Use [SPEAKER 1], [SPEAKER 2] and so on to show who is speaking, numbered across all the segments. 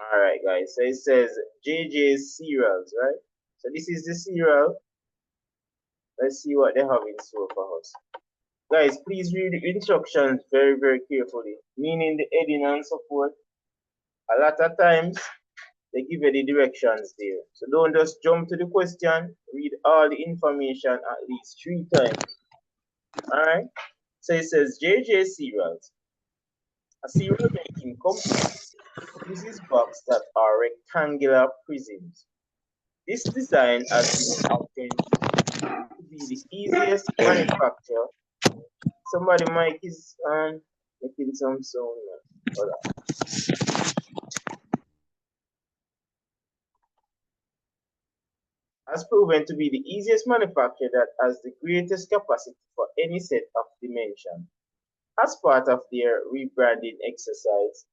[SPEAKER 1] All right, guys. So it says JJ's cereals, right? So this is the cereal. Let's see what they have in store for us. Guys, please read the instructions very, very carefully, meaning the heading and support. A lot of times, they give you the directions there. So don't just jump to the question, read all the information at least 3 times. All right? So it says JJ Cereals. A cereal making company uses boxes that are rectangular prisms. This design has been obtained to be the easiest manufacture. Somebody mic is making some sound. Hold on. Has proven to be the easiest manufacture that has the greatest capacity for any set of dimension. As part of their rebranding exercise,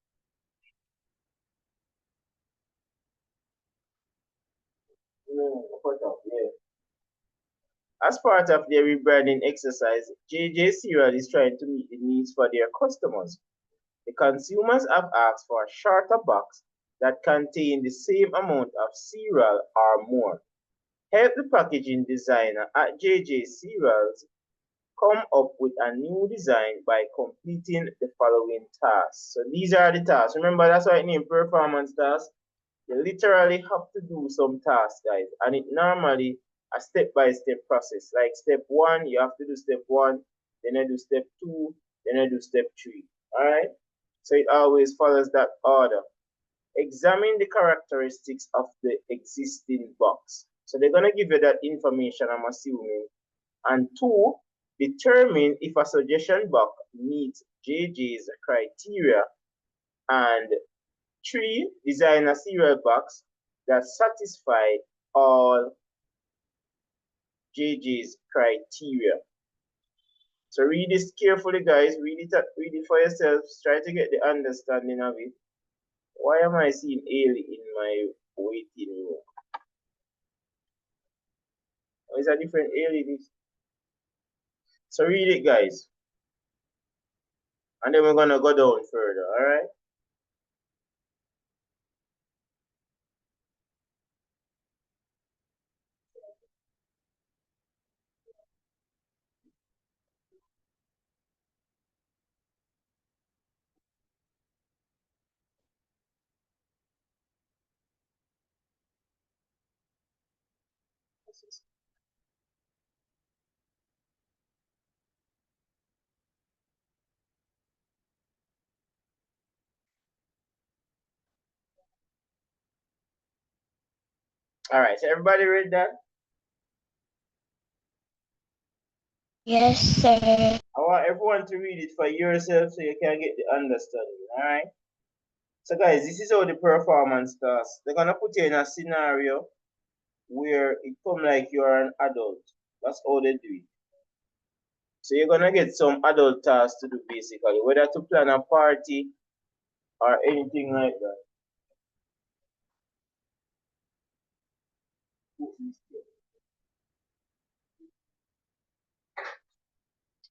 [SPEAKER 1] as part of their rebranding exercise, JJ Cereal is trying to meet the needs for their customers. The consumers have asked for a shorter box that contain the same amount of cereal or more. Help the packaging designer at JJ Cereals come up with a new design by completing the following tasks. So these are the tasks. Remember, that's why I name performance tasks. You literally have to do some tasks, guys, and it normally a step-by-step process. Like step 1, you have to do step 1, then I do step 2, then I do step 3. All right. So it always follows that order. Examine the characteristics of the existing box. So they're gonna give you that information, I'm assuming. And 2, determine if a suggestion box meets JJ's criteria. And 3, design a cereal box that satisfies all JJ's criteria. So read this carefully, guys. Read it for yourselves. Try to get the understanding of it. Why am I seeing Ale in my waiting room? Oh, it's a different Ale this. So read it, guys. And then we're gonna go down further, alright? Alright, so everybody read that?
[SPEAKER 2] Yes, sir.
[SPEAKER 1] I want everyone to read it for yourself so you can get the understanding, alright? So guys, this is how the performance starts. They're gonna put you in a scenario where it come like you're an adult. That's how they do it. So you're gonna get some adult tasks to do basically, whether to plan a party or anything like that.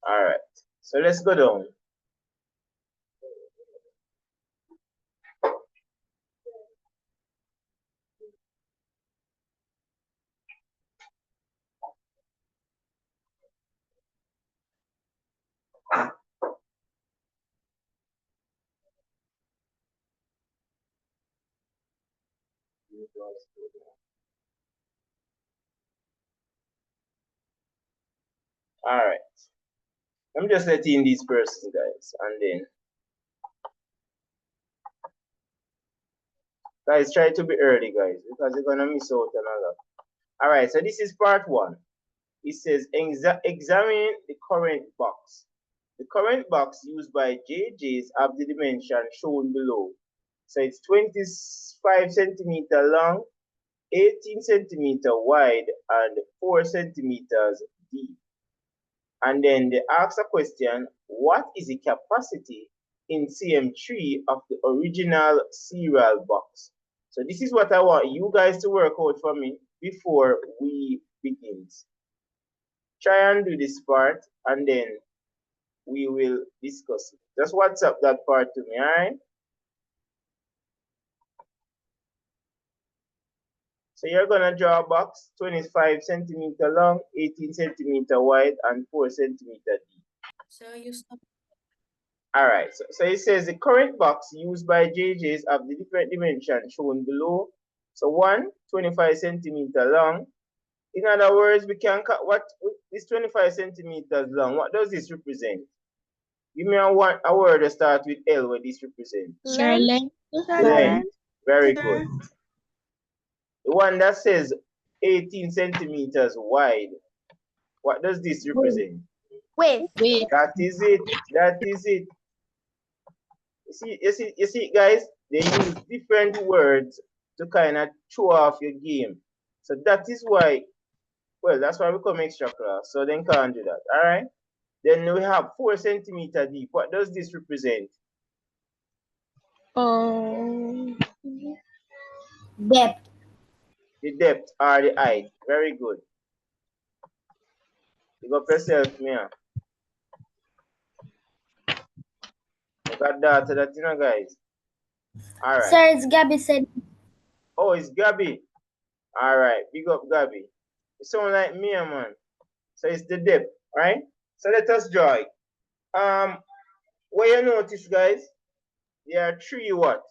[SPEAKER 1] Alright, so let's go down. Alright, I'm just letting these persons, guys, and then guys try to be early, guys, because you're gonna miss out on a lot. Alright, so this is part 1. It says examine the current box. The current box used by JJ's have the dimension shown below. So it's 25 centimeter long, 18 centimeter wide, and 4 centimeters deep. And then they ask a question, what is the capacity in CM3 of the original cereal box? So this is what I want you guys to work out for me before we begin. Try and do this part, and then we will discuss it. Just WhatsApp that part to me, all right? So you're gonna draw a box 25 centimeter long, 18 centimeter wide, and 4 centimeter deep.
[SPEAKER 3] So you stop.
[SPEAKER 1] All right, so it says the current box used by JJs have the different dimensions shown below. So 25 centimeter long. In other words, we can cut what this 25 centimeters long. What does this represent? Give me a word that starts with L where this represents.
[SPEAKER 2] Sir, length.
[SPEAKER 1] Length. Very good. The one that says 18 centimeters wide. What does this represent?
[SPEAKER 2] Width.
[SPEAKER 1] That is it. That is it. You see, guys, they use different words to kind of show off your game. So that is why, well, that's why we come extra class. So then can't do that. All right. Then we have 4 centimeter deep. What does this represent?
[SPEAKER 2] Depth.
[SPEAKER 1] The depth or the height. Very good. You got yourself, Mia. You got that, you know, guys. All right.
[SPEAKER 2] Sir, it's Gabby said.
[SPEAKER 1] Oh, it's Gabby. All right. Big up, Gabby. You sound like Mia, man. So it's the depth, right? So let us draw it. What you notice, guys, there are three what?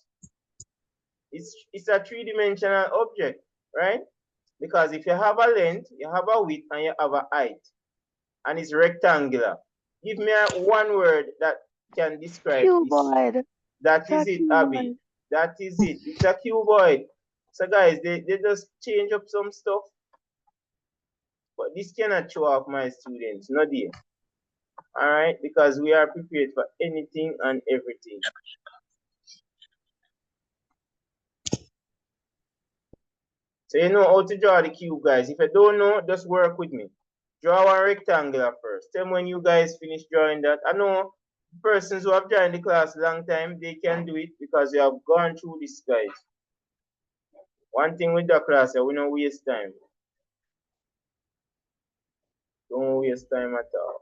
[SPEAKER 1] It's a three-dimensional object, right? Because if you have a length, you have a width, and you have a height, and it's rectangular. Give me one word that can describe
[SPEAKER 4] Cuboid.
[SPEAKER 1] this. That is it, Abby. That is it. It's a cuboid. So guys, they just change up some stuff. But this cannot show off my students, not there. Alright, because we are prepared for anything and everything. So you know how to draw the cube, guys. If you don't know, just work with me. Draw one rectangular first. Tell me when you guys finish drawing that. I know persons who have joined the class a long time, they can do it because you have gone through this, guys. One thing with the class, we don't waste time. Don't waste time at all.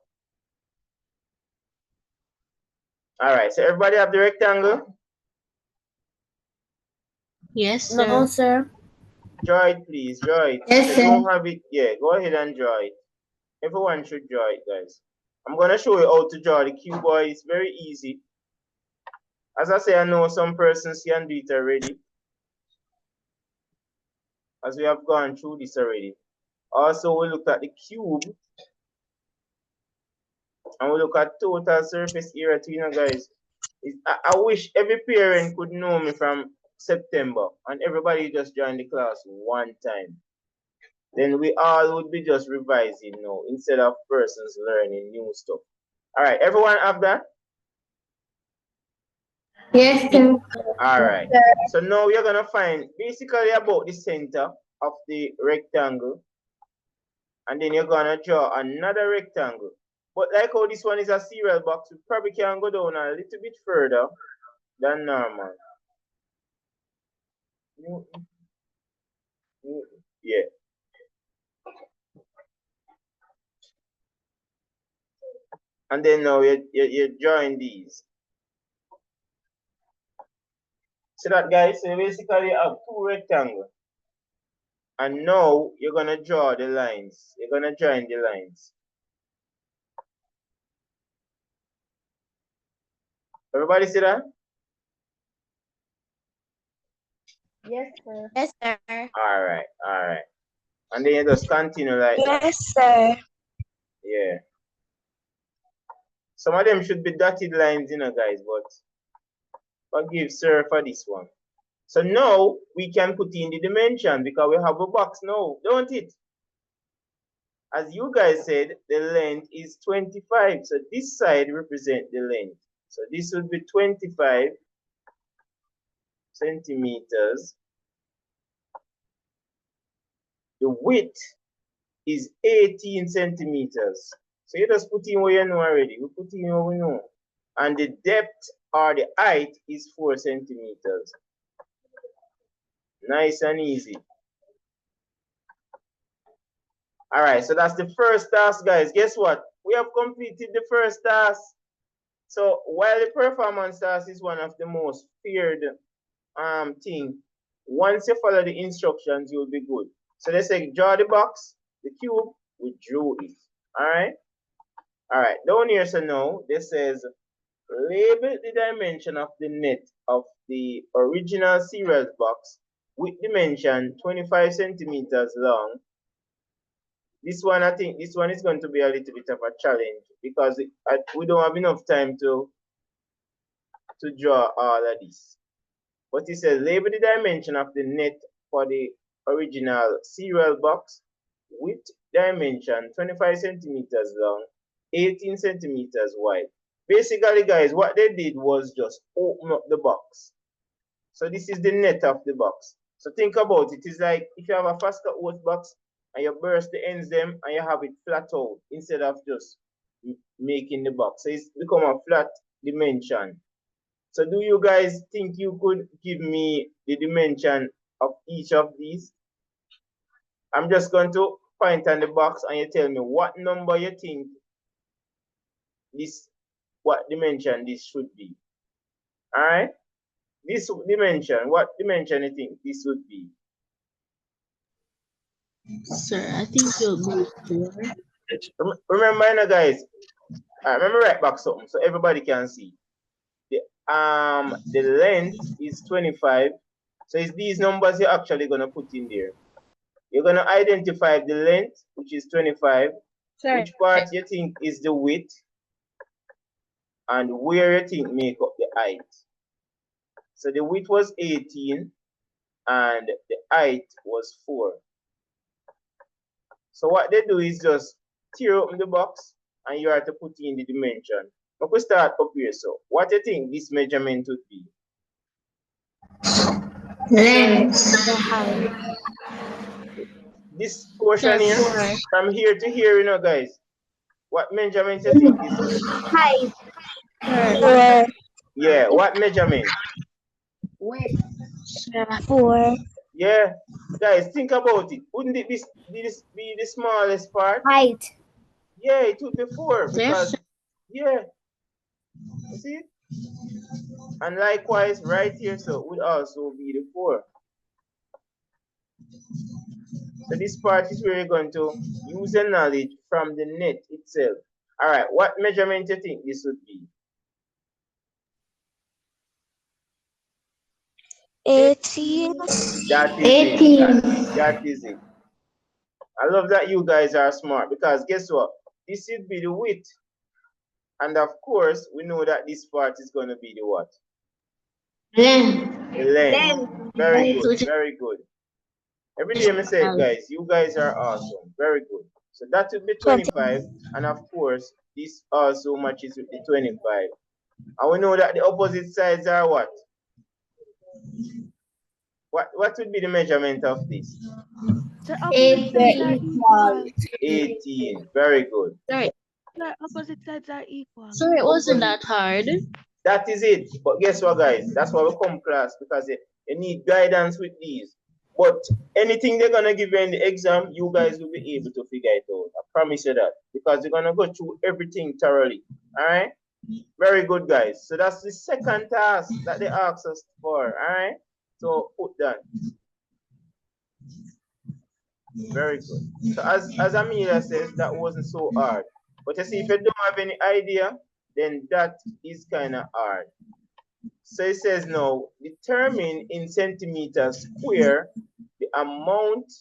[SPEAKER 1] Alright, so everybody have the rectangle?
[SPEAKER 2] Yes, sir. No, sir.
[SPEAKER 1] Draw it, please. Draw it.
[SPEAKER 2] Yes,
[SPEAKER 1] If
[SPEAKER 2] sir.
[SPEAKER 1] you don't have it, yeah, go ahead and draw it. Everyone should draw it, guys. I'm going to show you how to draw the cuboid. It's very easy. As I say, I know some persons can do it already, as we have gone through this already. Also, we look at the cube, and we look at total surface area too, you know, guys. I wish every parent could know me from September, and everybody just join the class one time. Then we all would be just revising now, instead of persons learning new stuff. All right, everyone have that?
[SPEAKER 2] Yes, sir.
[SPEAKER 1] All right. So now we're going to find basically about the center of the rectangle. And then you're going to draw another rectangle. But like how this one is a cereal box, we probably can go down a little bit further than normal. Yeah. And then now you're drawing these. So that, guys, so you basically have two rectangles. And now you're going to draw the lines. You're going to join the lines. Everybody see that?
[SPEAKER 2] Yes, sir. Yes, sir.
[SPEAKER 1] All right, all right. And then you just continue like that.
[SPEAKER 2] Yes, sir.
[SPEAKER 1] Yeah. Some of them should be dotted lines, you know, guys, but forgive sir for this one. So now we can put in the dimension because we have a box now, don't it? As you guys said, the length is 25. So this side represents the length. So this will be 25 centimeters. The width is 18 centimeters. So you just put in what you know already. We put in what we know. And the depth or the height is 4 centimeters. Nice and easy. All right, so that's the first task, guys. Guess what? We have completed the first task. So while the performance task is one of the most feared thing, Once you follow the instructions, you'll be good. So they say draw the box, the cube, we drew it. Alright? Alright, down here so now, this says label the dimension of the net of the original cereal box with dimension 25 centimeters long. This one, I think, this one is going to be a little bit of a challenge because we don't have enough time to draw all of this. But it says label the dimension of the net for the original cereal box with dimension 25 centimeters long, 18 centimeters wide. Basically, guys, what they did was just open up the box. So this is the net of the box. So think about it. It's like if you have a fast cut oat box and you burst the ends them and you have it flat out instead of just making the box. So it's become a flat dimension. So do you guys think you could give me the dimension of each of these? I'm just going to point on the box and you tell me what number you think this, what dimension this should be. All right? This dimension, what dimension you think this would be?
[SPEAKER 2] Sir, I think you'll be 4.
[SPEAKER 1] Remember, guys, remember right back something so everybody can see. The length is 25. So it's these numbers you're actually gonna put in there. You're gonna identify the length, which is 25,
[SPEAKER 2] Sir.
[SPEAKER 1] which part you think is the width, and where you think make up the height. So the width was 18 and the height was 4. So what they do is just tear open the box and you have to put in the dimension. But we start up here. So what do you think this measurement would be?
[SPEAKER 2] Length.
[SPEAKER 1] This portion here, from here to here, you know, guys. What measurement you think this would be?
[SPEAKER 2] Height. 4.
[SPEAKER 1] Yeah, what measurement?
[SPEAKER 2] Width. 4.
[SPEAKER 1] Yeah, guys, think about it. Wouldn't it be the smallest part?
[SPEAKER 2] Height.
[SPEAKER 1] Yeah, it would be 4 because, yeah, you see? And likewise, right here, so it would also be the 4. So this part is where you're going to use the knowledge from the net itself. All right, what measurement do you think this would be?
[SPEAKER 2] 18.
[SPEAKER 1] That is
[SPEAKER 2] 18.
[SPEAKER 1] it. That is it. I love that you guys are smart because guess what? This would be the width. And of course, we know that this part is going to be the what?
[SPEAKER 2] Length.
[SPEAKER 1] The length. Very good, very good. Every day I say, guys, you guys are awesome. Very good. So that would be 25. And of course, this also matches with the 25. And we know that the opposite sides are what? What would be the measurement of this?
[SPEAKER 3] The opposite sides are equal.
[SPEAKER 1] 18. Very good.
[SPEAKER 3] The opposite sides are equal.
[SPEAKER 2] So it wasn't that hard.
[SPEAKER 1] That is it. But guess what, guys? That's why we come class, because you need guidance with these. But anything they're going to give you in the exam, you guys will be able to figure it out. I promise you that. Because they're going to go through everything thoroughly. All right? Very good, guys. So that's the second task that they asked us for. All right? So put that. Very good. So as Amelia says, that wasn't so hard. But you see, if you don't have any idea, then that is kind of hard. So it says now, determine in centimeters square the amount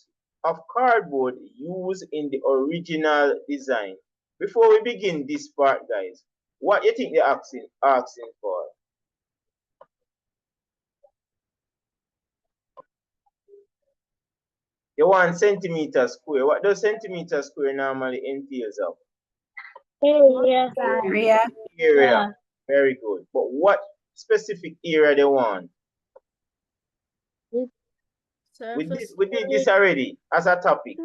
[SPEAKER 1] of cardboard used in the original design. Before we begin this part, guys, what do you think they're asking for? You want centimeter square. What does centimeter square normally entails of?
[SPEAKER 2] Area.
[SPEAKER 1] Area. Very good. But what specific area they want? We did this already as a topic.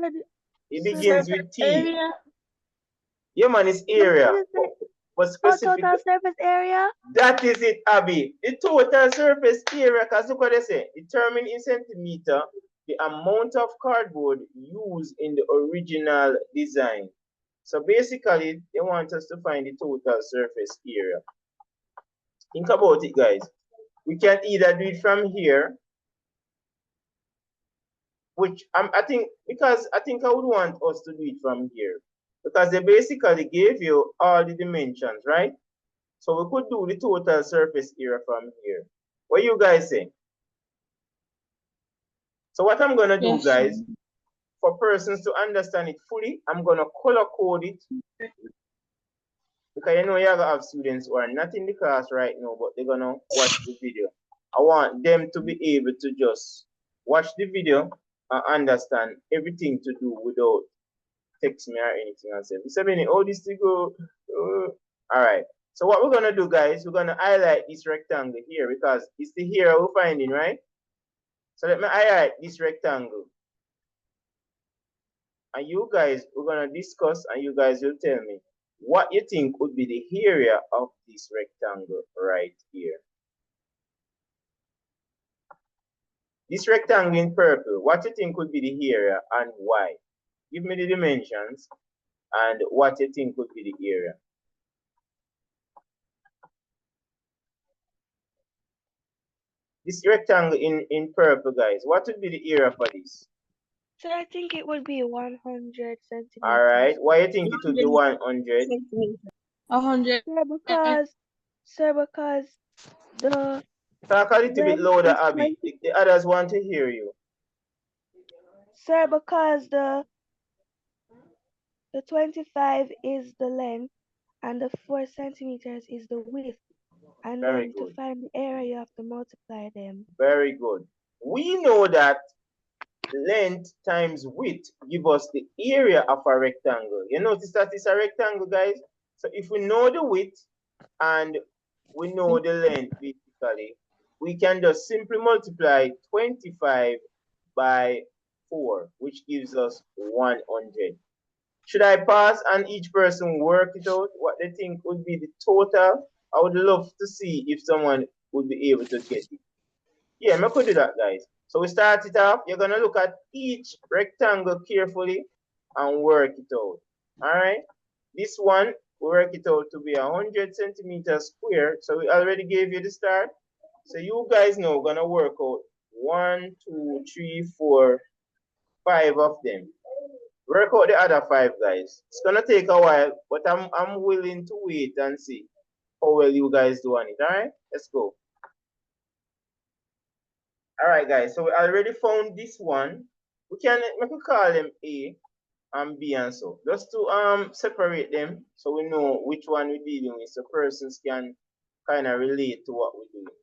[SPEAKER 1] It begins with T.
[SPEAKER 3] Area.
[SPEAKER 1] Yeah, man, it's area. But specific.
[SPEAKER 3] Total surface area.
[SPEAKER 1] That is it, Abby. The total surface area, because look what they say. Determine in centimeter the amount of cardboard used in the original design. So basically, they want us to find the total surface area. Think about it, guys. We can either do it from here, which I think, because I think I would want us to do it from here, because they basically gave you all the dimensions, right? So we could do the total surface area from here. What you guys say? So what I'm gonna do,
[SPEAKER 2] Yes, sir.
[SPEAKER 1] guys, for persons to understand it fully, I'm gonna color code it, because you know you're gonna have students who are not in the class right now, but they're gonna watch the video. I want them to be able to just watch the video and understand everything to do without text me or anything and say, Mr. Benny, oh, this to go. All right. So what we're gonna do, guys, we're gonna highlight this rectangle here because it's the here we're finding, right? So let me highlight this rectangle. And you guys, we're gonna discuss and you guys will tell me what you think would be the area of this rectangle right here. This rectangle in purple, what you think would be the area and why? Give me the dimensions and what you think would be the area. This rectangle in purple, guys, what would be the area for this?
[SPEAKER 3] So I think it would be 100 centimeters.
[SPEAKER 1] All right. Why you think it would be 100?
[SPEAKER 2] 100.
[SPEAKER 3] Sir, because the
[SPEAKER 1] Talk a little bit
[SPEAKER 3] length
[SPEAKER 1] louder,
[SPEAKER 3] is
[SPEAKER 1] Abby.
[SPEAKER 3] 20.
[SPEAKER 1] The others want to hear you.
[SPEAKER 3] Sir, because the 25 is the length and the 4 centimeters is the width. And
[SPEAKER 1] Very
[SPEAKER 3] then to
[SPEAKER 1] good.
[SPEAKER 3] find the area, you have to multiply them.
[SPEAKER 1] Very good. We know that length times width give us the area of a rectangle. You notice that it's a rectangle, guys? So if we know the width and we know the length, basically, we can just simply multiply 25 by 4, which gives us 100. Should I pass and each person work it out, what they think would be the total? I would love to see if someone would be able to get it. Yeah, I could do that, guys. So we start it off. You're gonna look at each rectangle carefully and work it out. All right. This one, we work it out to be 100 centimeters square. So we already gave you the start. So you guys know we're gonna work out 1, 2, 3, 4, 5 of them. Work out the other 5, guys. It's gonna take a while, but I'm willing to wait and see how well you guys do on it. All right, let's go. All right, guys. So we already found this one. We can call them A and B and so. Just to separate them so we know which one we're dealing with, so persons can kind of relate to what we're doing.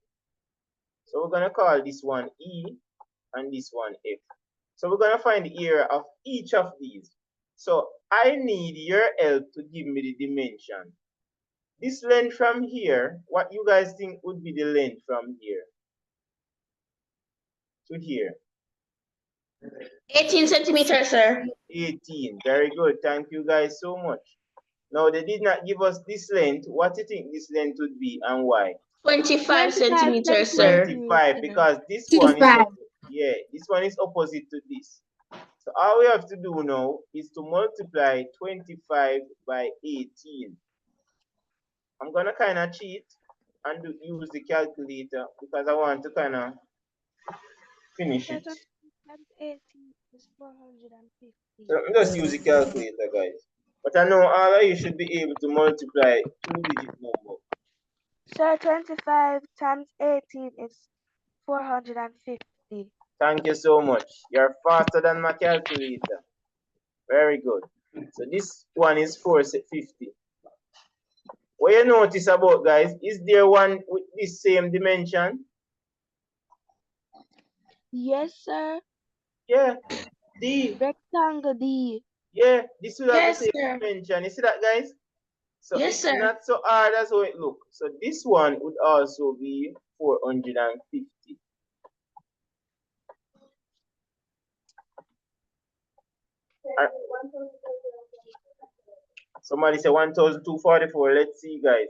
[SPEAKER 1] So we're gonna call this one E and this one F. So we're gonna find the area of each of these. So I need your help to give me the dimension. This length from here, what you guys think would be the length from here to here?
[SPEAKER 2] 18 centimeters, sir.
[SPEAKER 1] 18. Very good. Thank you guys so much. Now they did not give us this length. What do you think this length would be and why?
[SPEAKER 2] 25 centimeters, sir.
[SPEAKER 1] 25, because this one is yeah, this one is opposite to this. So all we have to do now is to multiply 25 by 18. I'm gonna kind of cheat and use the calculator because I want to kind of finish it.
[SPEAKER 3] 18 is 450.
[SPEAKER 1] So just use the calculator, guys. But I know all of you should be able to multiply 2-digit number.
[SPEAKER 3] Sir, 25 times 18 is 450.
[SPEAKER 1] Thank you so much. You're faster than my calculator. Very good. So this one is 450. What you notice about, guys, is there one with this same dimension?
[SPEAKER 3] Yes, sir.
[SPEAKER 1] Yeah, D.
[SPEAKER 3] Rectangle D.
[SPEAKER 1] Yeah, this will have
[SPEAKER 2] Yes,
[SPEAKER 1] the same
[SPEAKER 2] sir.
[SPEAKER 1] dimension. You see that, guys? So
[SPEAKER 2] Yes,
[SPEAKER 1] it's
[SPEAKER 2] sir.
[SPEAKER 1] not so hard as how it looks. So this one would also be 450. Somebody say 1244. Let's see, guys.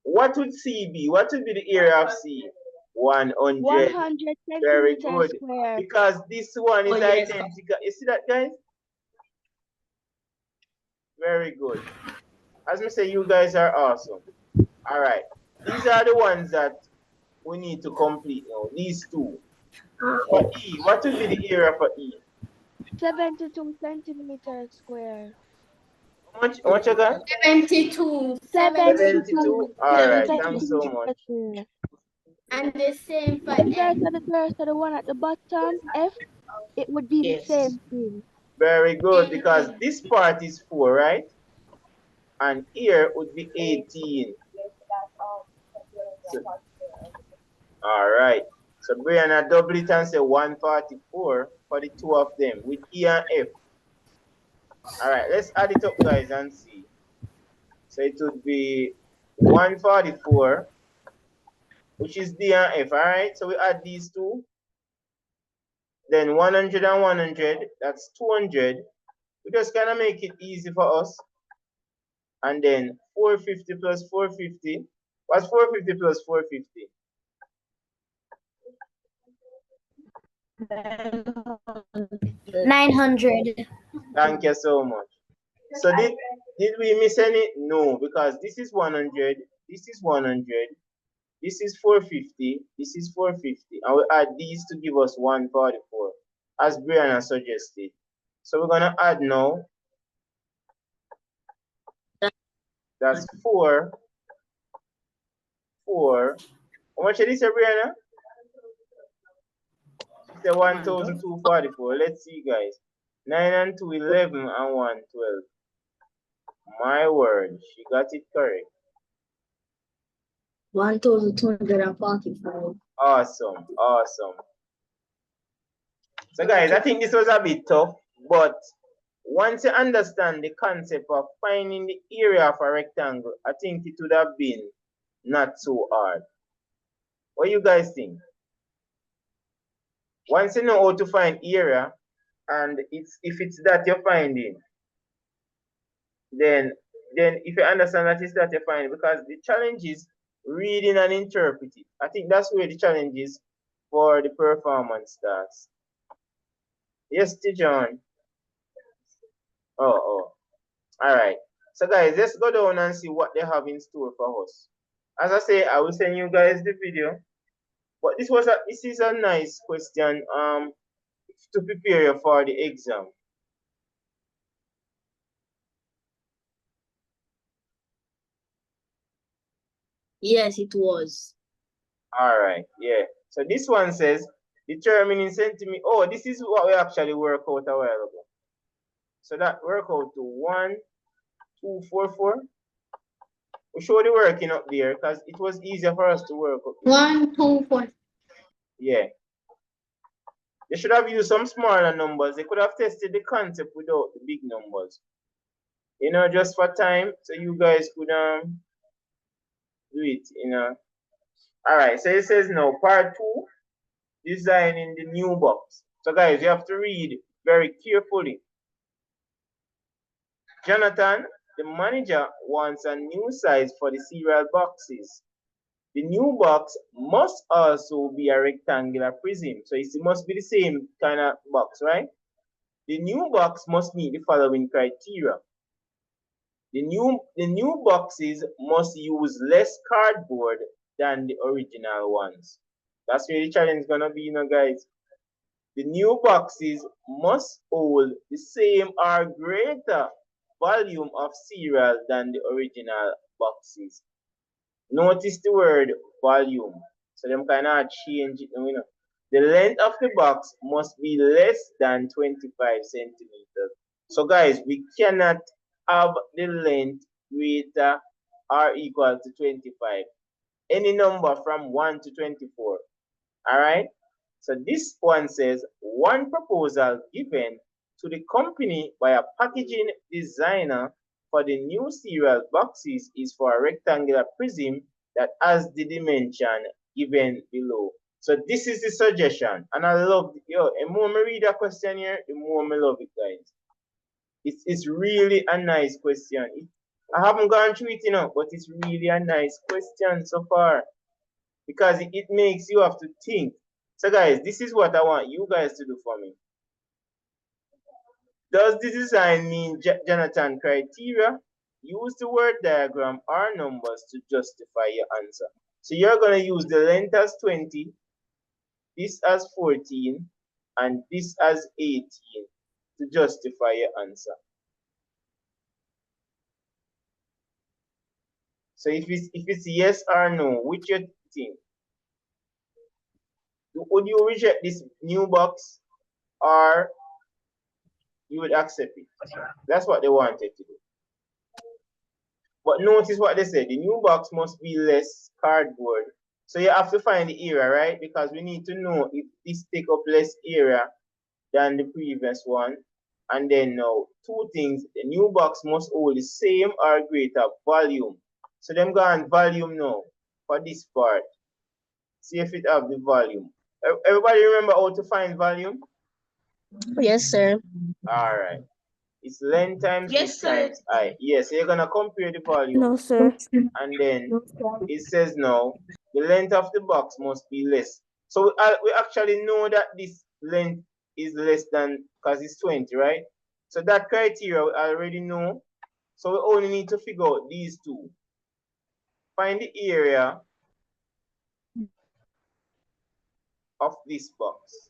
[SPEAKER 1] What would C be? What would be the area of C? 100.
[SPEAKER 3] 100
[SPEAKER 1] Very
[SPEAKER 3] centimeters
[SPEAKER 1] good.
[SPEAKER 3] square.
[SPEAKER 1] Because this one is
[SPEAKER 2] Oh, yes.
[SPEAKER 1] identical. You see that, guys? Very good. As I say, you guys are awesome. All right. These are the ones that we need to complete now. These two. For E, what would be the area for E?
[SPEAKER 3] 72 centimeters square.
[SPEAKER 1] How much you got?
[SPEAKER 4] 72.
[SPEAKER 1] 72.
[SPEAKER 3] 72
[SPEAKER 1] All right, thanks so
[SPEAKER 3] centimeters
[SPEAKER 1] much.
[SPEAKER 3] square.
[SPEAKER 4] And the same for F.
[SPEAKER 3] So the one at the bottom, F, it would be the
[SPEAKER 2] Yes.
[SPEAKER 3] same thing.
[SPEAKER 1] Very good, because
[SPEAKER 4] Mhm.
[SPEAKER 1] this part is 4, right? And here would be 18. So, all right. So Brianna double it and say 144 for the two of them with E and F. All right, let's add it up, guys, and see. So it would be 144, which is D and F. All right, so we add these two. Then 100 and 100, that's 200. We just kind of make it easy for us. And then 450 plus 450. What's 450 plus 450?
[SPEAKER 4] 900.
[SPEAKER 1] Thank you so much. So did we miss any? No, because this is 100, this is 100, this is 450, this is 450, and we add these to give us 144, as Brianna suggested. So we're gonna add now. That's 4, 4. How much is this, Brianna? She said 1,244. Let's see, guys. 9 and 2, 11, and 1, 12. My word, she got it correct.
[SPEAKER 2] 1,245.
[SPEAKER 1] Awesome, awesome. So guys, I think this was a bit tough, but once you understand the concept of finding the area of a rectangle, I think it would have been not so hard. What you guys think? Once you know how to find area, and if it's that you're finding, then if you understand that it's that you're finding, because the challenge is reading and interpreting. I think that's where the challenge is for the performance starts. Yes, Tijon. Oh. All right. So guys, let's go down and see what they have in store for us. As I say, I will send you guys the video. But this is a nice question to prepare you for the exam.
[SPEAKER 2] Yes, it was.
[SPEAKER 1] All right, yeah. So this one says determine in centimeter. Oh, this is what we actually work out a while ago. So that work out to 1,244. We show the working up there because it was easier for us to work up there.
[SPEAKER 4] 1, 2, 4.
[SPEAKER 1] Yeah. They should have used some smaller numbers. They could have tested the concept without the big numbers. You know, just for time, so you guys could do it, you know. Alright, so it says now part 2, designing the new box. So guys, you have to read very carefully. Jonathan, the manager, wants a new size for the cereal boxes. The new box must also be a rectangular prism. So it must be the same kind of box, right? The new box must meet the following criteria. The new boxes must use less cardboard than the original ones. That's where the challenge is gonna be, you know, guys. The new boxes must hold the same or greater volume of cereal than the original boxes. Notice the word volume. So them kind of change it, you know. The length of the box must be less than 25 centimeters. So guys, we cannot have the length greater or equal to 25. Any number from 1 to 24. All right. So this one says one proposal given to the company by a packaging designer for the new cereal boxes is for a rectangular prism that has the dimension given below. So this is the suggestion, and I love it. Yo, the more I read that question here, the more I love it, guys. It's really a nice question. I haven't gone through it, you know, but it's really a nice question so far because it makes you have to think. So guys, this is what I want you guys to do for me. Does the design mean Jonathan criteria? Use the word diagram or numbers to justify your answer. So you're going to use the length as 20, this as 14, and this as 18. to justify your answer. So if it's yes or no, which you think? Would you reject this new box or you would accept it? That's what they wanted to do. But notice what they said. The new box must be less cardboard. So you have to find the area, right? Because we need to know if this take up less area than the previous one. And then now, two things. The new box must hold the same or greater volume. So them go on volume now for this part. See if it have the volume. Everybody remember how to find volume?
[SPEAKER 2] Yes, sir.
[SPEAKER 1] All right. It's length times width times height. Yes, so you're gonna compare the volume.
[SPEAKER 5] No, sir.
[SPEAKER 1] And then it says now the length of the box must be less. So we actually know that this length is less than, because it's 20, right? So that criteria we already know. So we only need to figure out these two. Find the area of this box,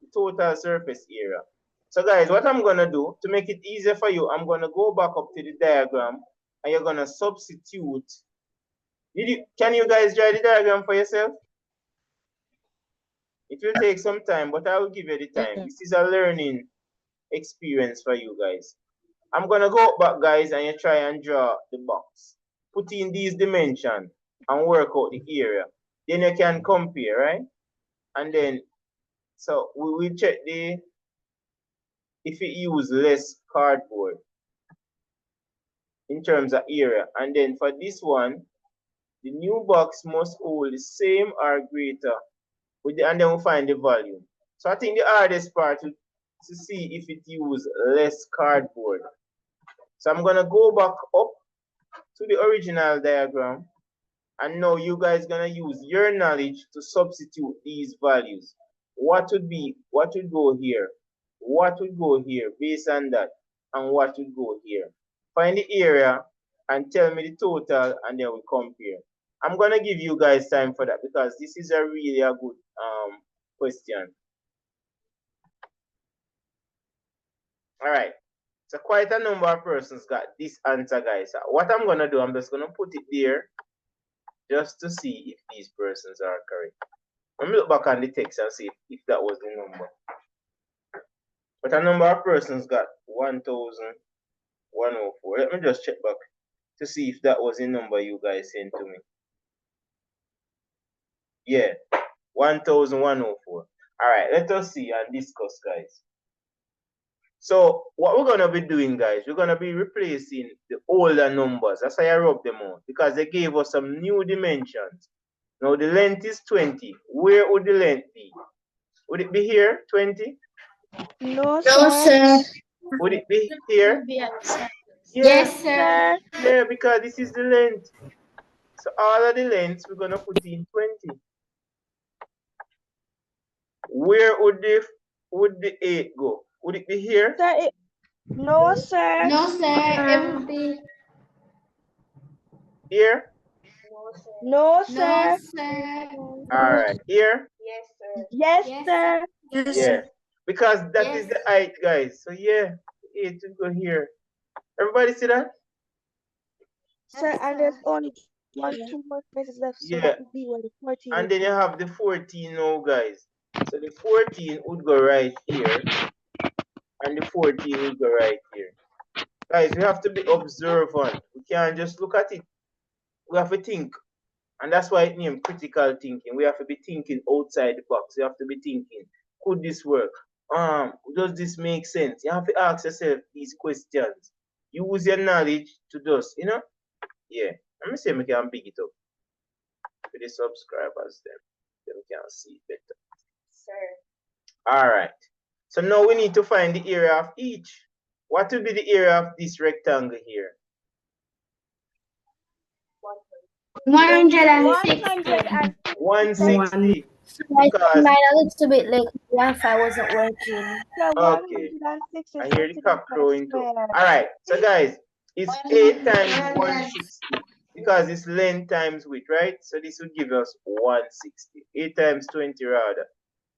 [SPEAKER 1] the total surface area. So guys, what I'm gonna do to make it easier for you, I'm gonna go back up to the diagram and you're gonna substitute. Can you guys draw the diagram for yourself? It will take some time, but I will give you the time. This is a learning experience for you guys. I'm gonna go back, guys, and you try and draw the box. Put in these dimensions and work out the area. Then you can compare, right? And then, so we will check if it use less cardboard in terms of area. And then for this one, the new box must hold the same or greater and then we'll find the volume. So I think the hardest part is to see if it use less cardboard. So I'm gonna go back up to the original diagram, and now you guys gonna use your knowledge to substitute these values. What would go here? What would go here based on that? And what would go here? Find the area and tell me the total, and then we compare. I'm gonna give you guys time for that because this is a really good question. All right. So quite a number of persons got this answer, guys. What I'm gonna do, I'm just gonna put it there just to see if these persons are correct. Let me look back on the text and see if that was the number. But a number of persons got 1,104. Let me just check back to see if that was the number you guys sent to me. Yeah, 1,104. All right, let us see and discuss, guys. So what we're gonna be doing, guys, we're gonna be replacing the older numbers. That's why I rubbed them out, because they gave us some new dimensions. Now the length is 20. Where would the length be? Would it be here, 20?
[SPEAKER 3] No,
[SPEAKER 4] No,
[SPEAKER 3] sir.
[SPEAKER 4] sir.
[SPEAKER 1] Would it be here?
[SPEAKER 4] Yes, sir.
[SPEAKER 1] Yeah, because this is the length. So all of the lengths we're gonna put in 20. Where would the 8 go? Would it be here?
[SPEAKER 3] Sir, no, sir.
[SPEAKER 4] No, sir. It will be.
[SPEAKER 1] Here?
[SPEAKER 3] No,
[SPEAKER 4] No,
[SPEAKER 3] sir.
[SPEAKER 4] sir.
[SPEAKER 1] All right. Here?
[SPEAKER 3] Yes,
[SPEAKER 4] Yes,
[SPEAKER 3] sir.
[SPEAKER 1] Yeah. Because that is the height, guys. So yeah, 8 will go here. Everybody see that?
[SPEAKER 3] Sir, and there's only two more spaces left, so
[SPEAKER 1] Yeah.
[SPEAKER 3] that would be where the 14
[SPEAKER 1] And
[SPEAKER 3] would
[SPEAKER 1] then
[SPEAKER 3] be.
[SPEAKER 1] you have the 14 now, guys. So the 14 would go right here. And the 14 will go right here. Guys, we have to be observant. We can't just look at it. We have to think. And that's why it's named critical thinking. We have to be thinking outside the box. We have to be thinking, could this work? Does this make sense? You have to ask yourself these questions. Use your knowledge to just, yeah. Let me see if I can pick it up for the subscribers then. Then we can see it better. Sir. All right. So now we need to find the area of each. What will be the area of this rectangle here?
[SPEAKER 4] 160.
[SPEAKER 1] 160.
[SPEAKER 5] I
[SPEAKER 1] Because,
[SPEAKER 5] mine a little bit late. Wi-Fi wasn't working.
[SPEAKER 3] Sir,
[SPEAKER 1] okay.
[SPEAKER 3] 160
[SPEAKER 1] I hear the
[SPEAKER 3] centimeters
[SPEAKER 1] cock crowing too.
[SPEAKER 3] square.
[SPEAKER 1] All right. So guys, it's 8 times 160 because it's length times width, right? So this would give us 160. 8 times 20 rather.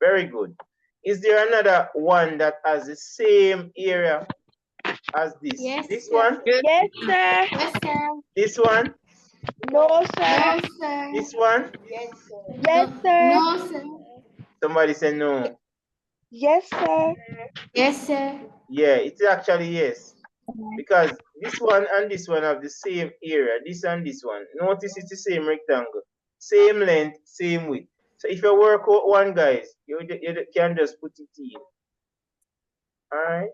[SPEAKER 1] Very good. Is there another one that has the same area as this?
[SPEAKER 4] Yes,
[SPEAKER 1] This
[SPEAKER 4] sir.
[SPEAKER 1] one?
[SPEAKER 3] Yes, sir.
[SPEAKER 4] Yes, sir.
[SPEAKER 1] This one?
[SPEAKER 3] No, sir.
[SPEAKER 4] No, sir.
[SPEAKER 1] This one?
[SPEAKER 3] Yes, sir.
[SPEAKER 4] No, sir.
[SPEAKER 1] Somebody say no.
[SPEAKER 3] Yes, sir.
[SPEAKER 4] Yes, sir.
[SPEAKER 1] Yeah, it's actually yes. Because this one and this one have the same area, this and this one. Notice it's the same rectangle. Same length, same width. So if you work out one, guys, you can just put it in. Alright?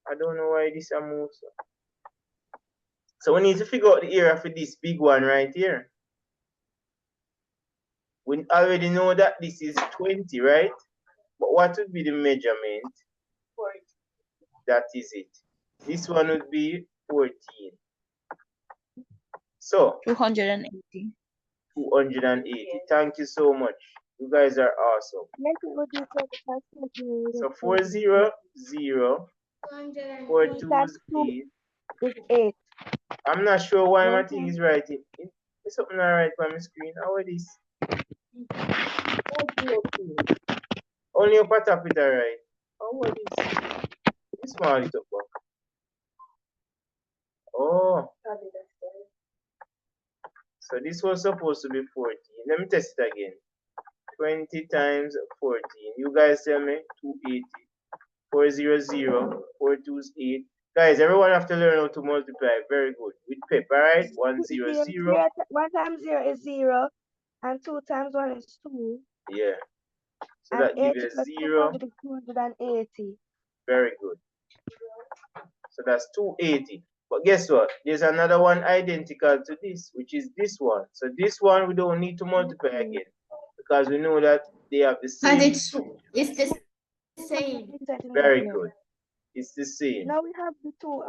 [SPEAKER 1] I don't know why this moves. So we need to figure out the area for this big one right here. We already know that this is 20, right? But what would be the measurement? 40. That is it. This one would be 14. So
[SPEAKER 2] 280.
[SPEAKER 1] 280. Thank you so much. You guys are awesome.
[SPEAKER 3] Yes, it would be 25 centimeters.
[SPEAKER 1] So 400, 4
[SPEAKER 3] Times
[SPEAKER 1] 2s
[SPEAKER 3] 2
[SPEAKER 1] 8.
[SPEAKER 3] is 8.
[SPEAKER 1] I'm not sure why my
[SPEAKER 3] One
[SPEAKER 1] thing
[SPEAKER 3] time.
[SPEAKER 1] is writing. It's something I write on my screen. How is this? Only up at top it alright. How is this? This small it up. Oh. So this was supposed to be 14. Let me test it again. 20 times 14. You guys tell me 280. 400, 4 2s 8. Guys, everyone have to learn how to multiply. Very good. With PEP, alright? 100.
[SPEAKER 3] 1 times 0 is 0, and 2 times 1 is 2.
[SPEAKER 1] Yeah. So
[SPEAKER 3] And
[SPEAKER 1] that gives
[SPEAKER 3] 80
[SPEAKER 1] you
[SPEAKER 3] plus
[SPEAKER 1] 0.
[SPEAKER 3] 200 is 280.
[SPEAKER 1] Very good. So that's 280. But guess what? There's another one identical to this, which is this one. So this one we don't need to multiply again because we know that they have the same.
[SPEAKER 4] And it's the same.
[SPEAKER 1] Very good. It's the same.
[SPEAKER 3] Now we have the two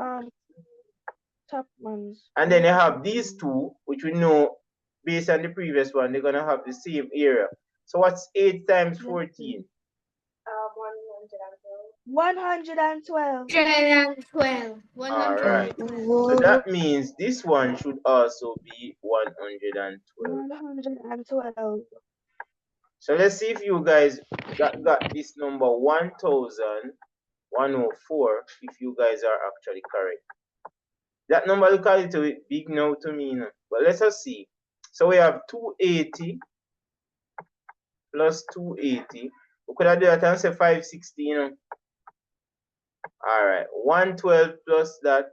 [SPEAKER 3] top ones.
[SPEAKER 1] And then you have these two, which we know based on the previous one, they're gonna have the same area. So what's 8 times 14?
[SPEAKER 3] 112.
[SPEAKER 4] 112.
[SPEAKER 1] All right. So that means this one should also be 112.
[SPEAKER 3] 112.
[SPEAKER 1] So let's see if you guys got this number 1104, if you guys are actually correct. That number look a little bit big now to me, but let us see. So we have 280 plus 280. We could have done that and say 560, All right, 112 plus that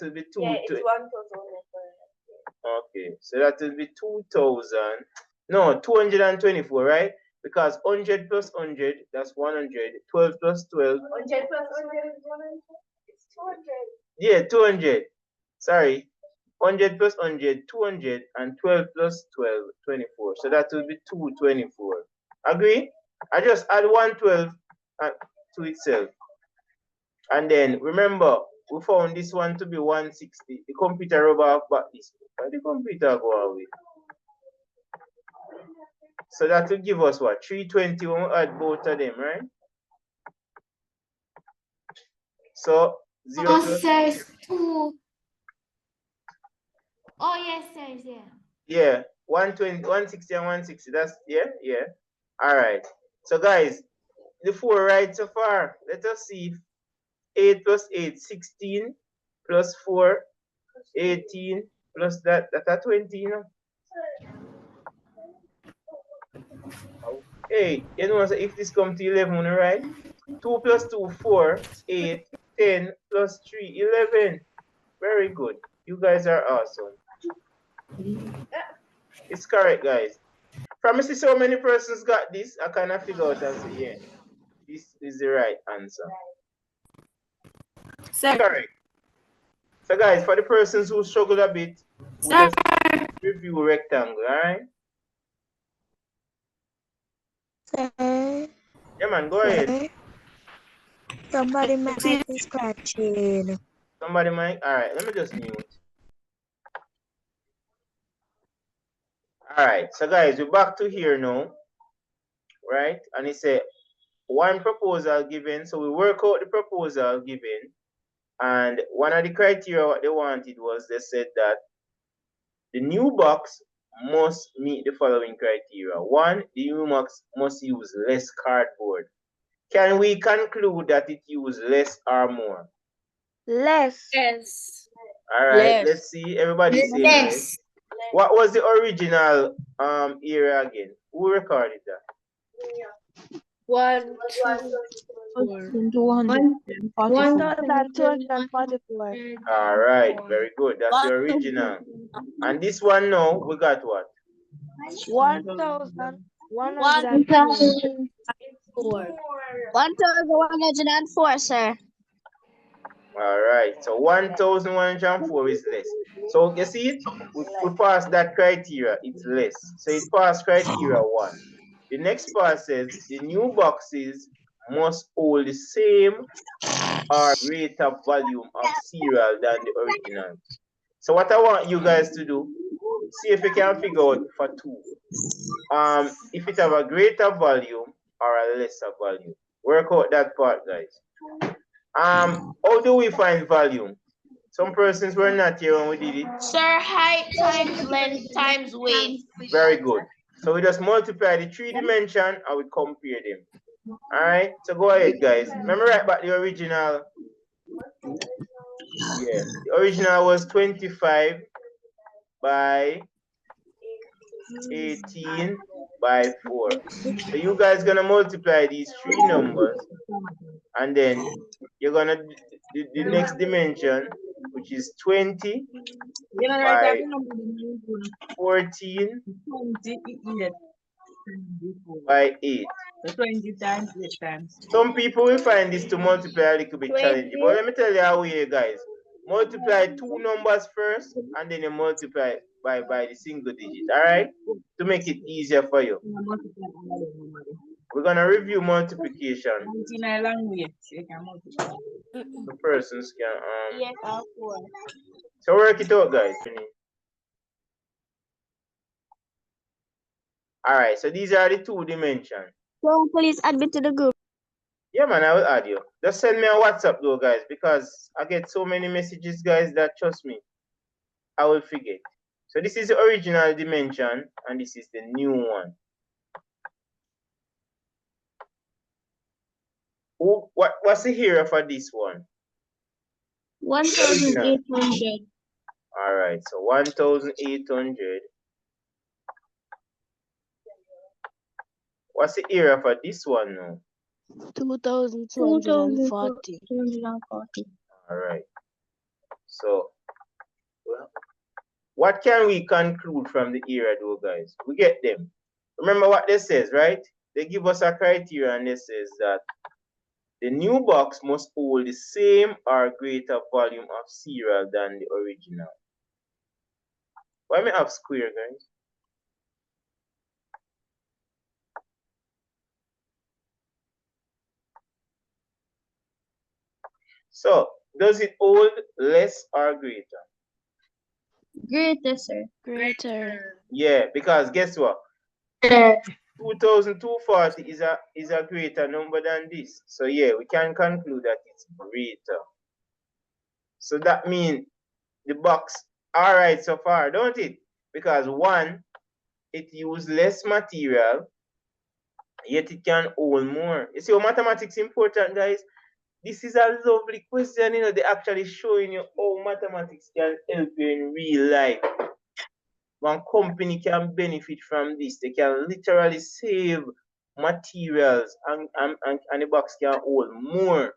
[SPEAKER 1] will be 2. Yeah, it's 1,000. Okay, so that will be 2,000. No, 224, right? Because 100 plus 100, that's 100. 12 plus 12. 100 plus 100 is 100? It's 200. Yeah, 200. Sorry. 100 plus 100, 200, and 12 plus 12, 24. So that will be 224. Agree? I just add 112 to itself. And then remember, we found this one to be 160. The computer rub off back this. Why the computer go away? So that will give us what? 320 when we add both of them, right? So 0 plus
[SPEAKER 4] says 2. Oh, yes, says, yeah.
[SPEAKER 1] yeah, 120, 160 and 160. That's yeah. All right. So guys, the 4 right so far. Let us see if 8 plus 8, 16 plus 4, 18 plus that's 20, Hey, so if this come to 11, right? 2 plus 2, 4, 8, 10 plus 3, 11. Very good. You guys are awesome. It's correct, guys. From see so many persons got this, I kind of figure out and say, yeah, this is the right answer. Correct. So guys, for the persons who struggle a bit, we just review rectangle, alright?
[SPEAKER 6] Sir,
[SPEAKER 1] Yeah man, go ahead.
[SPEAKER 6] somebody might be scratching.
[SPEAKER 1] Somebody might, alright, let me just mute. Alright, so guys, we're back to here now, right? And it said one proposal given, so we work out the proposal given, and one of the criteria what they wanted was they said that the new box must meet the following criteria. One, the new box must use less cardboard. Can we conclude that it uses less or more?
[SPEAKER 3] Less.
[SPEAKER 5] Yes.
[SPEAKER 1] All right,
[SPEAKER 6] Less.
[SPEAKER 1] let's see. Everybody saying less.
[SPEAKER 4] Less.
[SPEAKER 1] What was the original area again? Who recorded that?
[SPEAKER 5] 1, 2, 4.
[SPEAKER 3] 1,244.
[SPEAKER 1] All right, very good. That's the original. And this one now, we got what?
[SPEAKER 3] 1,104.
[SPEAKER 6] 1,104, sir.
[SPEAKER 1] All right, so 1,104 is less. So you see it? We passed that criteria, it's less. So it passed criteria 1. The next part says the new boxes must hold the same or greater volume of cereal than the original. So what I want you guys to do, see if you can figure out for 2. If it have a greater volume or a lesser volume. Work out that part, guys. How do we find volume? Some persons were not here when we did it.
[SPEAKER 6] Sir, height times length times weight.
[SPEAKER 1] Very good. So we just multiply the 3 dimension and we compare them. All right. So go ahead, guys. Remember right back the original. Yeah, the original was 25 by 18 by 4. So you guys gonna multiply these 3 numbers, and then you're gonna do the next dimension, which is 20 by 14 by 8.
[SPEAKER 7] 20 times 8 times.
[SPEAKER 1] Some people will find this to multiply a little bit challenging, but let me tell you how we, guys. Multiply 2 numbers first, and then you multiply by the single digit, all right? To make it easier for you. We're gonna review multiplication.
[SPEAKER 7] 99 language, you can multiply.
[SPEAKER 1] The persons can
[SPEAKER 6] Yes, 4.
[SPEAKER 1] so work it out, guys. All right, so these are the 2 dimensions.
[SPEAKER 6] So please add me to the group.
[SPEAKER 1] Yeah, man, I will add you. Just send me a WhatsApp though, guys, because I get so many messages, guys, that trust me, I will forget. So this is the original dimension, and this is the new one. What's the area for this one?
[SPEAKER 6] 1,800.
[SPEAKER 1] All right, so 1,800. What's the area for this one now?
[SPEAKER 2] 2,240.
[SPEAKER 6] 2,240.
[SPEAKER 1] All right. So, well, what can we conclude from the area though, guys? We get them. Remember what this says, right? They give us a criteria, and this says that the new box must hold the same or greater volume of cereal than the original. Why me have square, guys? So, does it hold less or greater?
[SPEAKER 6] Greater, sir.
[SPEAKER 2] Greater.
[SPEAKER 1] Yeah, because guess what? 2,240 is a greater number than this. So yeah, we can conclude that it's greater. So that means the box all right so far, don't it? Because 1, it uses less material, yet it can hold more. You see how mathematics important, guys? This is a lovely question, you know, they're actually showing you how mathematics can help you in real life. One company can benefit from this. They can literally save materials, and the box can hold more,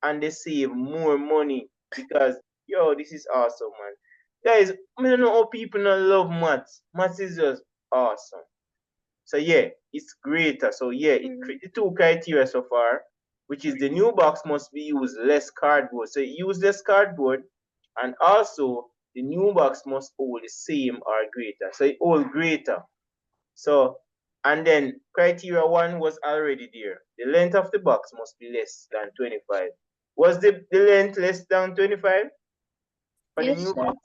[SPEAKER 1] and they save more money because, yo, this is awesome, man. Guys, I don't know how people don't love maths. Maths is just awesome. So yeah, it's greater. So yeah, it the 2 criteria so far, which is the new box must be used less cardboard. So use less cardboard, and also the new box must hold the same or greater. So it hold greater. So, and then criteria 1 was already there. The length of the box must be less than 25. Was the length less than 25 for
[SPEAKER 6] Yes,
[SPEAKER 1] the new
[SPEAKER 6] sir.
[SPEAKER 1] box?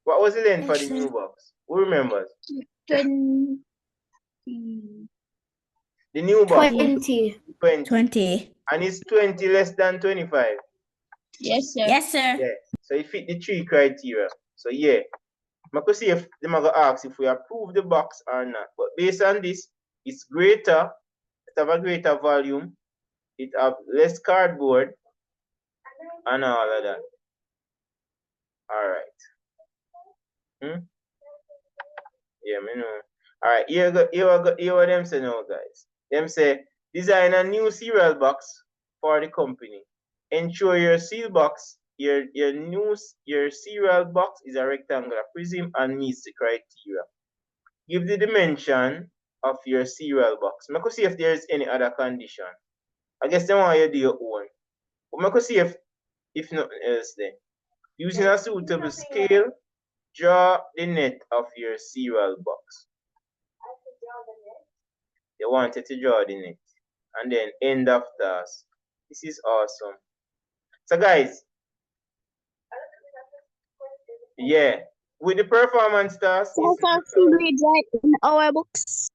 [SPEAKER 1] What was the length for
[SPEAKER 4] Yes,
[SPEAKER 1] the
[SPEAKER 4] sir.
[SPEAKER 1] new box? Who remembers?
[SPEAKER 6] 20.
[SPEAKER 1] The new box was
[SPEAKER 4] 20.
[SPEAKER 1] 20.
[SPEAKER 8] 20.
[SPEAKER 1] And it's 20 less than 25.
[SPEAKER 6] Yes, sir.
[SPEAKER 8] Yes, sir.
[SPEAKER 1] Yeah. So it fit the 3 criteria. So yeah, I could see if them are gonna ask if we approve the box or not. But based on this, it's greater, it have a greater volume, it have less cardboard, and all of that. Alright. Yeah, me know. Alright, here what them say now, guys. Them say design a new cereal box for the company. Ensure your seal box, your cereal box is a rectangular prism and meets the criteria. Give the dimension of your cereal box. I could see if there is any other condition. I guess they want you to do your own. But I could see if nothing else there. Using a suitable scale, draw the net of your cereal box. They wanted to draw the net. And then end of task. This is awesome. So guys, yeah, with the performance task,
[SPEAKER 6] So we draw in our books.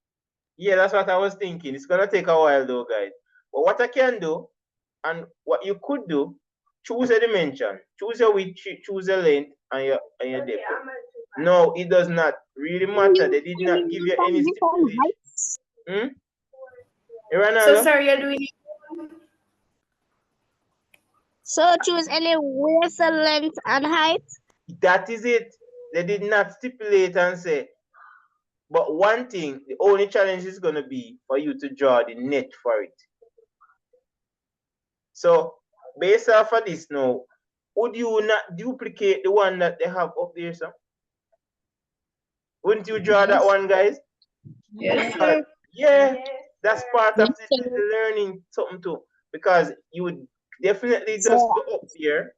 [SPEAKER 1] yeah, that's what I was thinking. It's gonna take a while though, guys. But what I can do, and what you could do, choose a dimension, choose your width, choose your length, and your depth. No, it does not really matter. They did not give you any stipulation.
[SPEAKER 5] So sorry, you're doing
[SPEAKER 6] So choose any width, length, and height.
[SPEAKER 1] That is it. They did not stipulate and say. But one thing, the only challenge is going to be for you to draw the net for it. So, based off of this now, would you not duplicate the one that they have up there, sir? Wouldn't you draw that one, guys?
[SPEAKER 7] Yes.
[SPEAKER 1] Yeah, that's part of the learning something too. Because you would definitely just go up here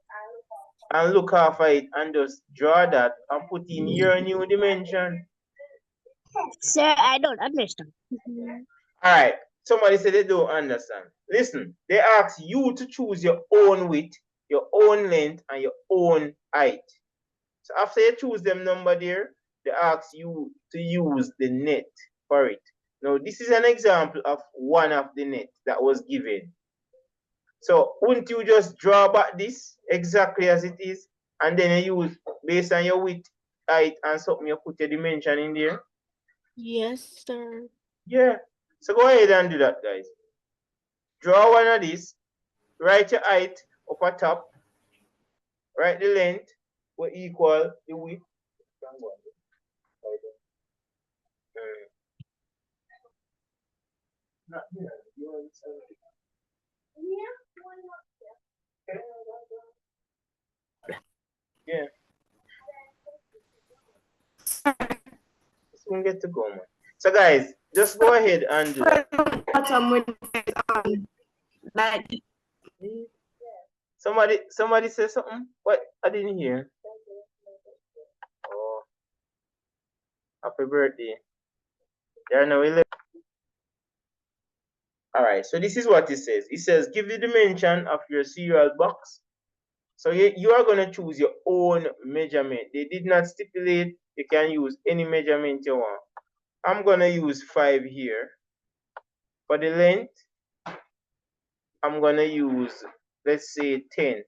[SPEAKER 1] and look off it and just draw that and put in your new dimension.
[SPEAKER 6] Sir, I don't understand.
[SPEAKER 1] All right. Somebody said they don't understand. Listen, they ask you to choose your own width, your own length, and your own height. So after you choose them number there, they ask you to use the net for it. Now, this is an example of one of the net that was given. So wouldn't you just draw back this exactly as it is, and then you use based on your width, height, and something you put your dimension in there?
[SPEAKER 2] Yes, sir.
[SPEAKER 1] Yeah. So go ahead and do that, guys. Draw one of these. Write your height up at top. Write the length will equal the width. Not here. Yeah. We'll get to go, man. So guys, just go ahead and do that. Somebody say something? What? I didn't hear. Oh. Happy birthday. Yeah, no, we Alright, so this is what it says. It says give the dimension of your cereal box. So you are going to choose your own measurement. They did not stipulate you can use any measurement you want. I'm going to use 5 here. For the length, I'm going to use, let's say, 10.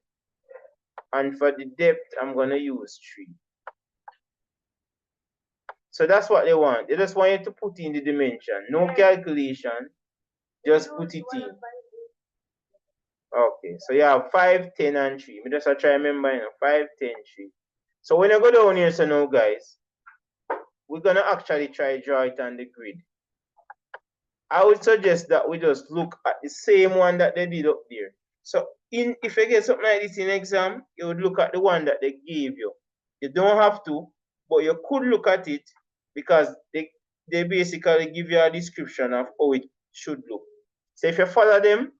[SPEAKER 1] And for the depth, I'm going to use 3. So that's what they want. They just want you to put in the dimension. No calculation. Just put it in. Okay, so you have 5, 10, and 3. Me just try to remember, 5, 10, 3. So when you go down here, so now, guys, we're going to actually try to draw it on the grid. I would suggest that we just look at the same one that they did up there. So if you get something like this in exam, you would look at the one that they gave you. You don't have to, but you could look at it because they basically give you a description of how it should look. So if you follow them,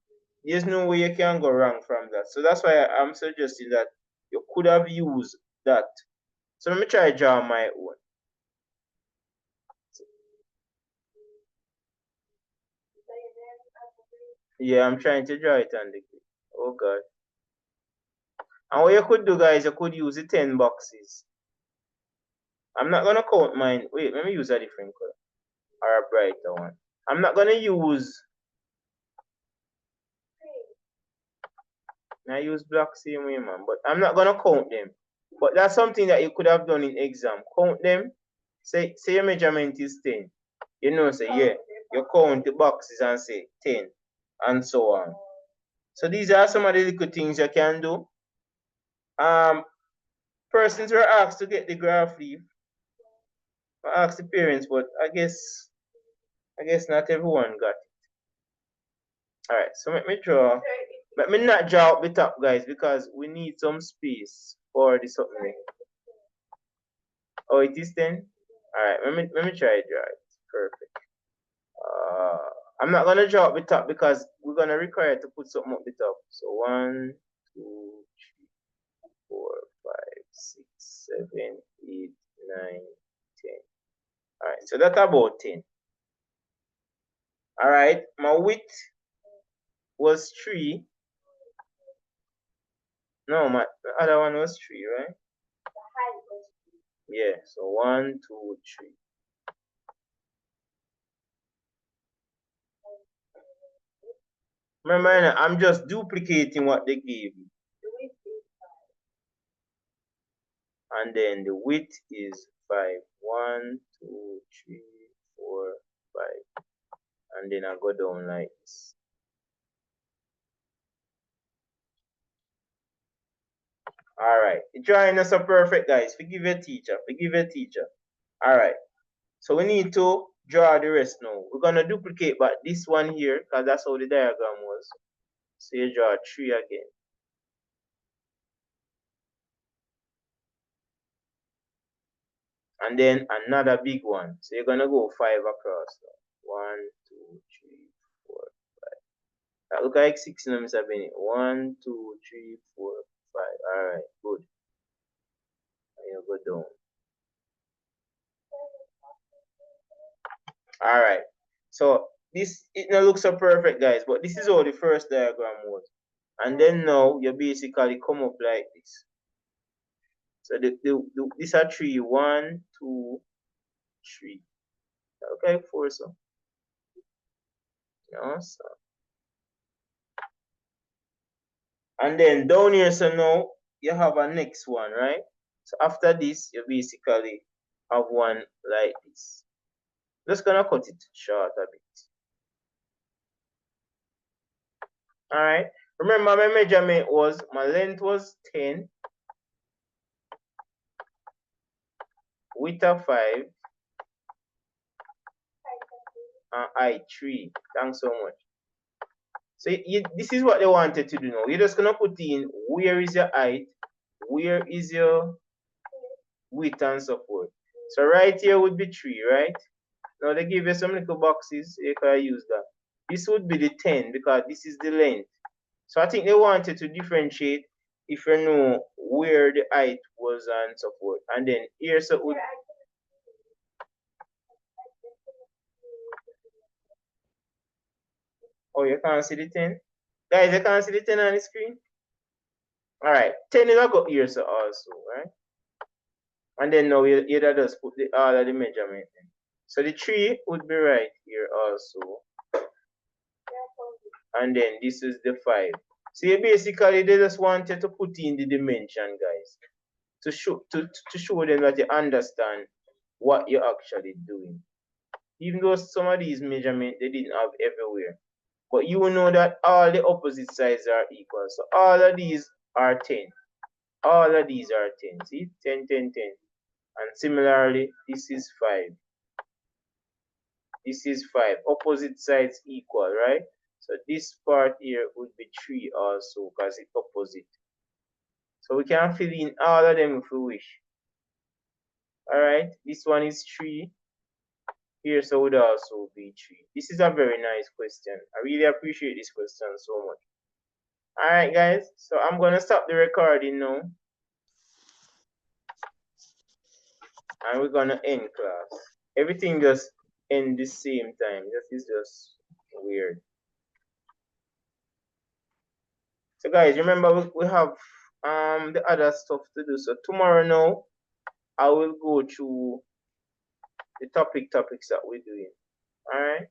[SPEAKER 1] there's no way you can go wrong from that. So that's why I'm suggesting that you could have used that. So let me try to draw my own. Yeah, I'm trying to draw it on the grid. Oh God. And what you could do, guys, you could use the 10 boxes. I'm not gonna count mine. Wait, let me use a different color. Or a brighter one. I'm not gonna use. I use black same way, man, but I'm not gonna count them. But that's something that you could have done in exam. Count them. Say your measurement is 10. You know, say yeah. You count the boxes and say 10 and so on. So these are some of the little things you can do. Persons were asked to get the graph leaf. I asked the parents, but I guess not everyone got it. Alright, so let me draw. Let me not draw up the top, guys, because we need some space for the something. Oh, it is 10? Alright, let me try to draw it. Perfect. I'm not gonna draw up the top because we're gonna require to put something up the top. So 1, 2, 3, 4, 5, 6, 7, 8, 9, 10. Alright, so that's about 10. Alright, my width was 3. No, my other one was 3, right? Yeah, so 1, 2, 3. Remember, I'm just duplicating what they gave me. And then the width is 5. 1, 2, 3, 4, 5. And then I go down like this. Alright, the drawing is so perfect, guys. Forgive your teacher. Forgive your teacher. Alright, so we need to draw the rest now. We're going to duplicate but this one here because that's how the diagram was. So you draw 3 again. And then another big one. So you're going to go 5 across. 1, 2, 3, 4, 5. That look like 6 now, Mr. Bennett. 1, 2, 3, 4, 5. Alright, good. And you go down. Alright. So this, it now looks so perfect, guys. But this is how the first diagram was. And then now you basically come up like this. So these are 3. 1, 2, 3. Okay, 4 so. Awesome. And then down here, so now you have a next one, right? So after this, you basically have one like this. Just gonna cut it short a bit. Alright. Remember my measurement was, my length was 10, width of 5, and height 3. Thanks so much. So this is what they wanted to do now. You're just gonna put in where is your height, where is your width and so forth. So right here would be 3, right? Now they give you some little boxes, so you can use that. This would be the 10 because this is the length. So I think they wanted to differentiate if you know where the height was and so forth. And then here so would oh, you can't see the 10? Guys, you can't see the 10 on the screen? Alright, 10 is got here so also, right? And then now you just put all of the measurement in. So the 3 would be right here also. And then this is the 5. So you basically they just wanted to put in the dimension, guys, to show them that you understand what you're actually doing. Even though some of these measurements they didn't have everywhere, but you will know that all the opposite sides are equal. So all of these are 10. All of these are 10. See, 10, 10, 10. And similarly, this is 5. This is 5. Opposite sides equal, right? So this part here would be 3 also because it's opposite. So we can fill in all of them if we wish. Alright, this one is 3. Here so would also be 3. This is a very nice question. I really appreciate this question so much. Alright guys, so I'm gonna stop the recording now. And we're gonna end class. Everything just end the same time. This is just weird. So guys, remember we have the other stuff to do. So tomorrow now I will go through the topics that we're doing. Alright?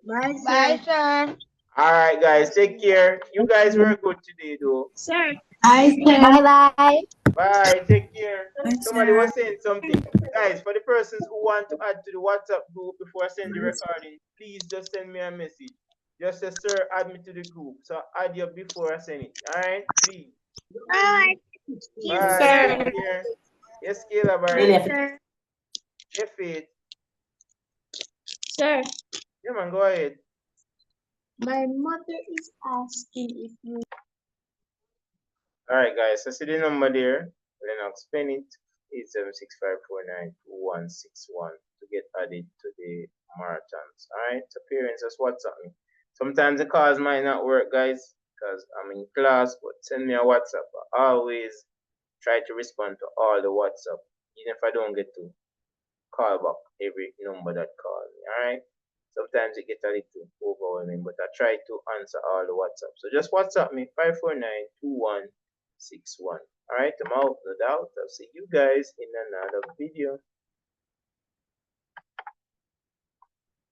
[SPEAKER 6] Bye,
[SPEAKER 3] Bye,
[SPEAKER 6] sir.
[SPEAKER 3] sir.
[SPEAKER 1] Alright guys, take care. You guys were good today though.
[SPEAKER 6] Sir,
[SPEAKER 4] Bye-bye.
[SPEAKER 1] Bye. Take care.
[SPEAKER 7] Bye,
[SPEAKER 1] Somebody
[SPEAKER 7] sir.
[SPEAKER 1] was saying something. Guys, for the persons who want to add to the WhatsApp group before I send the recording, please just send me a message. Just say, sir, add me to the group. So I add you before I send it. All right? Please.
[SPEAKER 6] Alright.
[SPEAKER 5] Yes,
[SPEAKER 1] Bye.
[SPEAKER 5] sir.
[SPEAKER 1] Take care. Yes, Caleb,
[SPEAKER 5] Yes,
[SPEAKER 1] already.
[SPEAKER 5] sir.
[SPEAKER 1] Faith.
[SPEAKER 2] Sir,
[SPEAKER 1] Yeah, man, go ahead.
[SPEAKER 2] my mother is asking if you.
[SPEAKER 1] All right, guys. So see the number there. Lennox Pennant 876549261 to get added to the marathons. All right. So parents, just WhatsApp me. Sometimes the calls might not work, guys, because I'm in class. But send me a WhatsApp. I always try to respond to all the WhatsApp, even if I don't get to call back every number that calls me. All right. Sometimes it gets a little overwhelming, but I try to answer all the WhatsApp. So just WhatsApp me 5492161. All right, I'm out, no doubt. I'll see you guys in another video.